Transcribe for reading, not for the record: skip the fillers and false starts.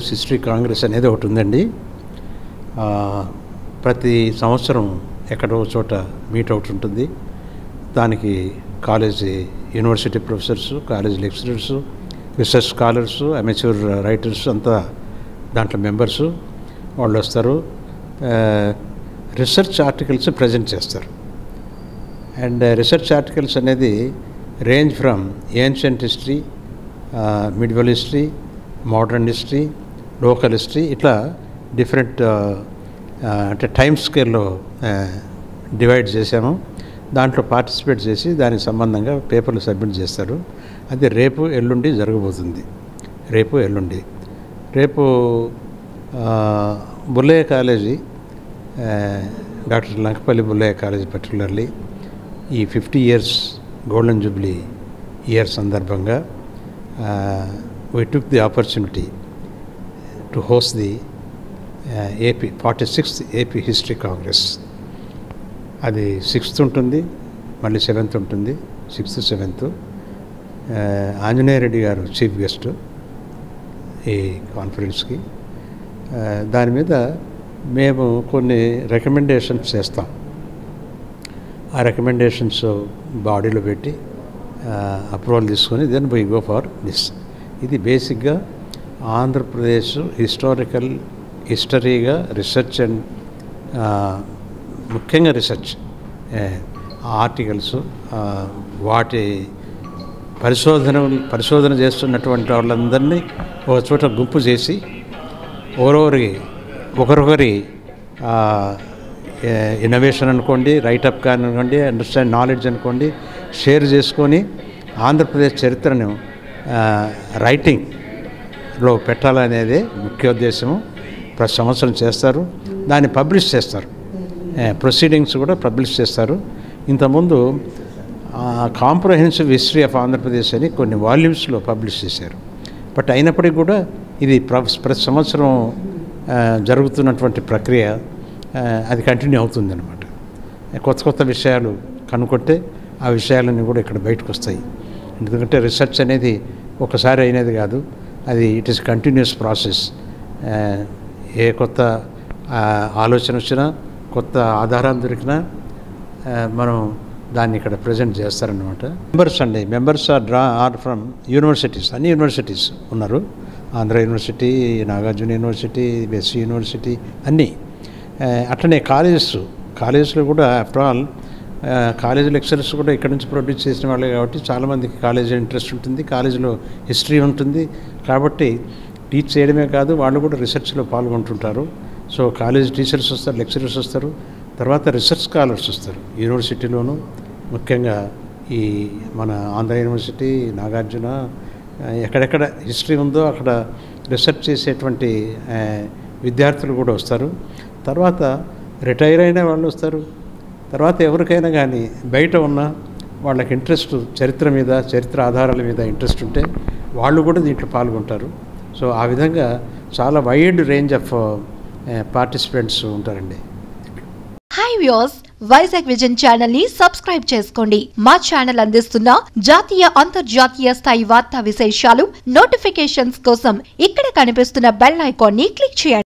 Andhra Pradesh history Congress అనేది ఒకటి ఉందండి. ప్రతి సంవత్సరం ఎక్కడో చోట మీట్ అవుట్ ఉంటుంది. దానికి college university professors, college lecturers, research scholars, amateur writers అంతా దాంట్లో మెంబర్సు వాళ్ళు వస్తారు. రీసెర్చ్ ఆర్టికల్స్ ప్రజెంట్ చేస్తారు. అండ్ రీసెర్చ్ ఆర్టికల్స్ అనేది range from ancient history, medieval history, modern history, local history, ఇట్లా డిఫరెంట్ అంటే టైమ్ స్కేల్లో డివైడ్ చేశాము. దాంట్లో పార్టిసిపేట్ చేసి దానికి సంబంధంగా పేపర్లు సబ్మిట్ చేస్తారు. అది రేపు ఎల్లుండి జరగబోతుంది. రేపు Bullayya college, doctor Lankapalli Bullayya college particularly ఈ 50 years గోల్డెన్ జూబ్లీ ఇయర్ సందర్భంగా we took the opportunity to host the 46th AP History Congress. అది 6th ఉంటుంది, మళ్ళీ 7th ఉంటుంది. 6th 7th ఆంజనేయ రెడ్డి గారు చీఫ్ గెస్ట్ ఈ కాన్ఫరెన్స్కి. దాని మీద మేము కొన్ని రికమెండేషన్స్ చేస్తాం. ఆ రికమెండేషన్స్ బాడీలో పెట్టి అప్రూవల్ తీసుకొని then we go for this. ఇది బేసిక్గా ఆంధ్రప్రదేశ్ హిస్టరీగా రీసెర్చ్ అండ్ ముఖ్యంగా రీసెర్చ్ ఆర్టికల్స్, వాటి పరిశోధన చేస్తున్నటువంటి వాళ్ళందరినీ ఒక చోట గుంపు చేసి ఒకరొకరి ఇన్నోవేషన్ అనుకోండి, రైటప్ కానివ్వండి, అండర్స్టాండ్ నాలెడ్జ్ అనుకోండి, షేర్ చేసుకొని ఆంధ్రప్రదేశ్ చరిత్రను రైటింగ్లో పెట్టాలనేదే ముఖ్య ఉద్దేశము. ప్రతి సంవత్సరం చేస్తారు. దాన్ని పబ్లిష్ చేస్తారు. ప్రొసీడింగ్స్ కూడా పబ్లిష్ చేస్తారు. ఇంతకుముందు కాంప్రహెన్సివ్ హిస్టరీ ఆఫ్ ఆంధ్రప్రదేశ్ అని కొన్ని వాల్యూమ్స్లో పబ్లిష్ చేశారు. బట్ అయినప్పటికీ కూడా ఇది ప్రతి సంవత్సరం జరుగుతున్నటువంటి ప్రక్రియ అది కంటిన్యూ అవుతుందన్నమాట. కొత్త విషయాలు కనుక్కుంటే ఆ విషయాలన్నీ కూడా ఇక్కడ బయటకు వస్తాయి. ఎందుకంటే రీసెర్చ్ అనేది ఒకసారి అయినది కాదు, అది ఇట్ ఈస్ కంటిన్యూస్ ప్రాసెస్. ఏ కొత్త ఆలోచన వచ్చినా, కొత్త ఆధారాలు దొరికినా మనం దాన్ని ఇక్కడ ప్రజెంట్ చేస్తారనమాట. మెంబర్స్ ఆర్ ఫ్రమ్ యూనివర్సిటీస్, అన్ని యూనివర్సిటీస్ ఉన్నారు. ఆంధ్ర యూనివర్సిటీ, నాగార్జున యూనివర్సిటీ, బెస్సీ యూనివర్సిటీ అన్నీ. అట్లనే కాలేజెస్లో కూడా ఆఫ్టర్ ఆల్ కాలేజ్ లెక్చరర్స్ కూడా ఇక్కడ నుంచి ప్రొడ్యూస్ చేసిన వాళ్ళే కాబట్టి చాలామందికి కాలేజీ ఇంట్రెస్ట్ ఉంటుంది, కాలేజీలో హిస్టరీ ఉంటుంది. కాబట్టి టీచ్ చేయడమే కాదు, వాళ్ళు కూడా రీసెర్చ్లో పాల్గొంటుంటారు. సో కాలేజ్ టీచర్స్ వస్తారు, లెక్చరర్స్ వస్తారు, తర్వాత రీసెర్చ్ స్కాలర్స్ వస్తారు. యూనివర్సిటీలోనూ ముఖ్యంగా ఈ మన ఆంధ్ర యూనివర్సిటీ, నాగార్జున, ఎక్కడెక్కడ హిస్టరీ ఉందో అక్కడ రీసెర్చ్ చేసేటువంటి విద్యార్థులు కూడా వస్తారు. తర్వాత రిటైర్ అయిన వాళ్ళు వస్తారు. తర్వాత ఎవరికైనా కానీ బయట ఉన్న వాళ్ళకి ఇంట్రెస్ట్ చరిత్ర మీద, చరిత్ర ఆధారాల మీద ఇంట్రెస్ట్ ఉంటే వాళ్ళు కూడా దీంట్లో పాల్గొంటారు. సో ఆ విధంగా చాలా వైడ్ రేంజ్ ఆఫ్ పార్టిసిపెంట్స్ ఉంటారండి. Hi viewers, Vizag vision channel ని సబ్స్క్రైబ్ చేసుకోండి. మా ఛానల్ అందిస్తున్న జాతీయ, అంతర్జాతీయ స్థాయి వార్తా విశేషాలు, నోటిఫికేషన్స్ కోసం ఇక్కడ కనిపిస్తున్న బెల్ ఐకాన్ ని క్లిక్ చేయండి.